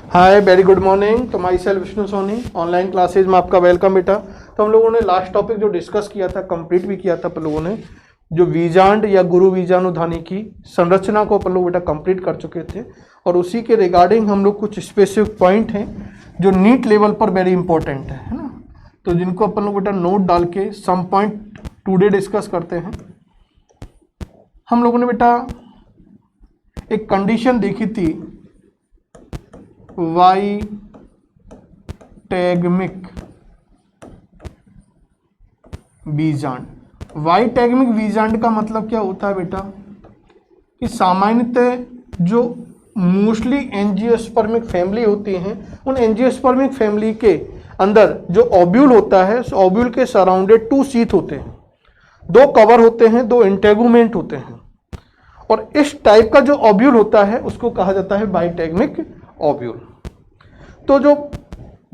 Hi very good morning. तो myself Vishnu Soni, online classes में आपका वेलकम बेटा। तो हम लोगों ने लास्ट टॉपिक जो डिस्कस किया था, कंप्लीट भी किया था अपन लोगों ने, जो बीजांड या गुरु बीजाणुधानी की संरचना को अपन लोग बेटा कंप्लीट कर चुके थे। और उसी के रिगार्डिंग हम लोग कुछ स्पेसिफिक पॉइंट हैं जो नीट लेवल पर वेरी इंपॉर्टेंट है ना, तो जिनको अपन लोग बेटा नोट डाल के सम पॉइंट टुडे डिस्कस करते हैं। हम लोगों ने बेटा एक कंडीशन देखी थी, वाई टैगमिक बीजांड। वाई टैगमिक बीजांड का मतलब क्या होता है बेटा कि सामान्यतः जो मोस्टली एंजियोस्पर्मिक फैमिली होती हैं, उन एंजियोस्पर्मिक फैमिली के अंदर जो ओव्यूल होता है, उस ओव्यूल के सराउंडेड 2 शीथ होते हैं, 2 कवर होते हैं, 2 इंटेगुमेंट होते हैं। और इस टाइप का जो ओव्यूल होता है उसको कहा जाता है बाइटैगमिक ओव्यूल। तो जो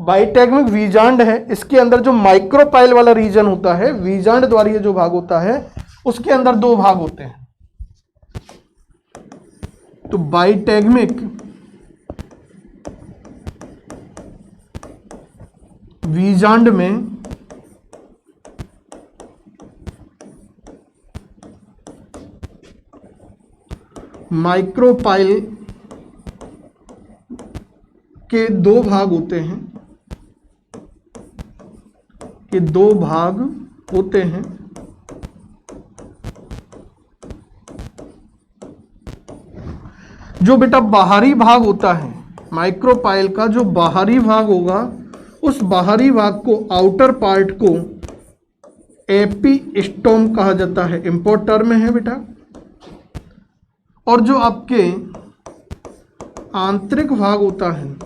बाइटैगमिक बीजांड है, इसके अंदर जो माइक्रोपाइल वाला रीजन होता है, बीजांड द्वारीय जो भाग होता है, उसके अंदर 2 भाग होते हैं। तो बाइटैगमिक बीजांड में माइक्रोपाइल के 2 भाग होते हैं, कि 2 भाग होते हैं। जो बेटा बाहरी भाग होता है माइक्रोपाइल का, जो बाहरी भाग होगा, उस बाहरी भाग को, आउटर पार्ट को एपिस्टोम कहा जाता है। इंपोर्ट टर्म है बेटा। और जो आपके आंतरिक भाग होता है,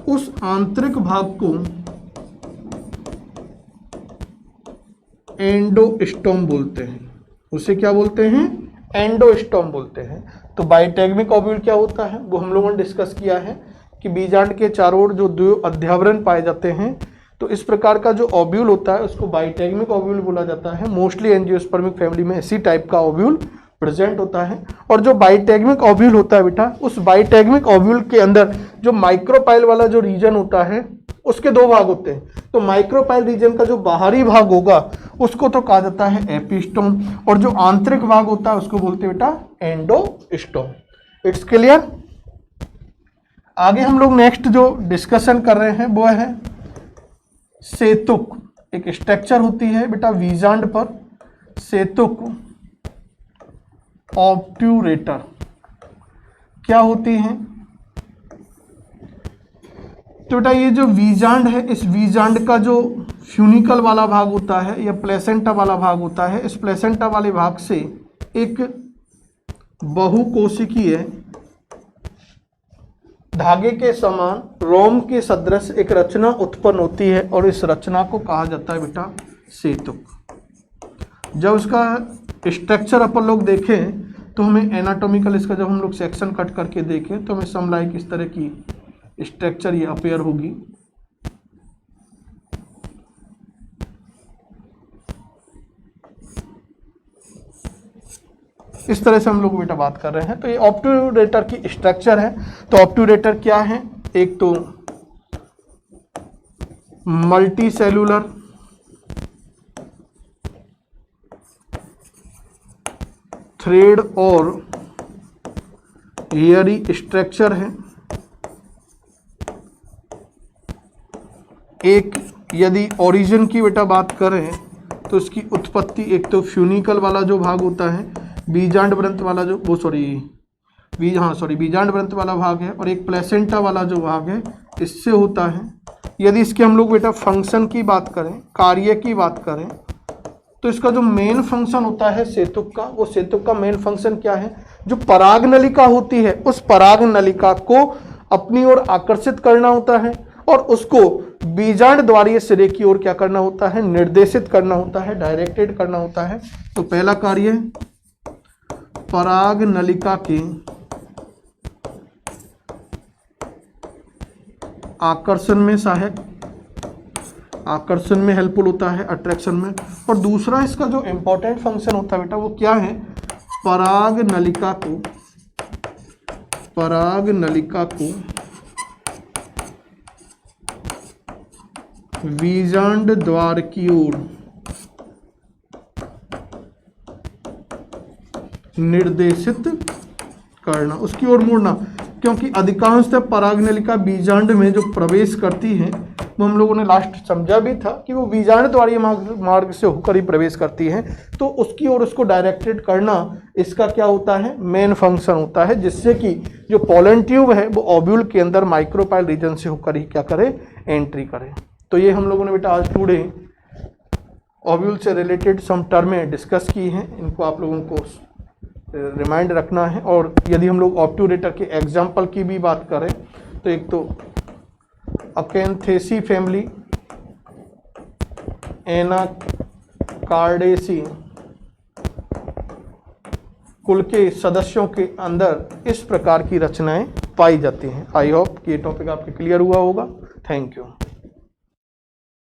उस आंतरिक भाग को एंडोस्टोम बोलते हैं। उसे क्या बोलते हैं? एंडोस्टोम बोलते हैं। तो बाइटैगमिक ओव्यूल क्या होता है वो हम लोगों ने डिस्कस किया है कि बीजांड के चारों ओर जो 2 अध्यावरण पाए जाते हैं, तो इस प्रकार का जो ओव्यूल होता है उसको बाइटैगमिक ओव्यूल बोला जाता है। मोस्टली एंजियोस्पर्मिक फैमिली में इसी टाइप का ओव्यूल प्रेजेंट होता है। और जो बाइटैगमिक ओव्यूल होता है बेटा, उस बाइटैगमिक ओव्यूल के अंदर जो माइक्रोपाइल वाला जो रीजन होता है, उसके 2 भाग होते हैं। तो माइक्रोपाइल रीजन का जो बाहरी भाग होगा उसको तो कहा जाता है एपिस्टोम, और जो आंतरिक भाग होता है उसको बोलते हैं बेटा एंडोस्टोम। It's clear. आगे हम लोग नेक्स्ट जो डिस्कशन कर रहे हैं वो है सेतुक। एक स्ट्रक्चर होती है बेटा बीजांड पर, सेतुक ऑब्ट्यूरेटर। क्या होती है? तो बेटा ये जो बीजांड है, इस बीजांड का जो फ्यूनिकल वाला भाग होता है या प्लेसेंटा वाला भाग होता है, इस प्लेसेंटा वाले भाग से एक बहुकोशिकीय धागे के समान रोम के सदृश एक रचना उत्पन्न होती है, और इस रचना को कहा जाता है बेटा सेतुक। जब उसका स्ट्रक्चर अपन लोग देखें तो हमें एनाटॉमिकल, इसका जब हम लोग सेक्शन कट करके देखें तो हमें समझाए किस तरह की स्ट्रक्चर ये अपेयर होगी। इस तरह से हम लोग बेटा बात कर रहे हैं। तो ये ऑब्ट्यूरेटर की स्ट्रक्चर है। तो ऑब्ट्यूरेटर क्या है? एक तो मल्टी सेलुलर थ्रेड और हेयरी स्ट्रक्चर है। एक यदि ओरिजिन की बेटा बात करें तो इसकी उत्पत्ति, एक तो फ्यूनिकल वाला जो भाग होता है, बीजांड व्रंत वाला जो बीजांड व्रंत वाला भाग है, और एक प्लेसेंटा वाला जो भाग है, इससे होता है। यदि इसके हम लोग बेटा फंक्शन की बात करें, कार्य की बात करें, तो इसका जो मेन फंक्शन होता है सेतुक का, वो सेतुक का मेन फंक्शन क्या है? जो पराग नलिका होती है, उस पराग नलिका को अपनी ओर आकर्षित करना होता है, और उसको बीजांड द्वारीय सिरे की ओर क्या करना होता है? निर्देशित करना होता है, डायरेक्टेड करना होता है। तो पहला कार्य पराग नलिका के आकर्षण में सहायक, आकर्षण में हेल्पफुल होता है, अट्रैक्शन में। और दूसरा इसका जो इंपॉर्टेंट फंक्शन होता है बेटा वो क्या है? पराग नलिका को पराग नलिका को बीजांड द्वार की ओर निर्देशित करना, उसकी ओर मुड़ना, क्योंकि अधिकांशतः परागनलिका बीजांड में जो प्रवेश करती है वो हम लोगों ने लास्ट समझा भी था कि वो बीजांड द्वारीय मार्ग से होकर ही प्रवेश करती है, तो उसकी ओर उसको डायरेक्टेड करना इसका क्या होता है, मेन फंक्शन होता है, जिससे कि जो पोलन ट्यूब है वो ओव्यूल के अंदर माइक्रोपाइल रीजन से होकर ही क्या करे, एंट्री करे। तो ये हम लोगों ने बेटा आज टुडे ओव्यूल से रिलेटेड सम टर्में डिस्कस की हैं, इनको आप लोगों को रिमाइंड रखना है। और यदि हम लोग ऑब्ट्यूरेटर के एग्जाम्पल की भी बात करें तो एक तो अकेंथेसी फैमिली, एनाकार्डेसी कुल के सदस्यों के अंदर इस प्रकार की रचनाएं पाई जाती हैं। आई होप कि ये टॉपिक आपके क्लियर हुआ होगा। Thank you.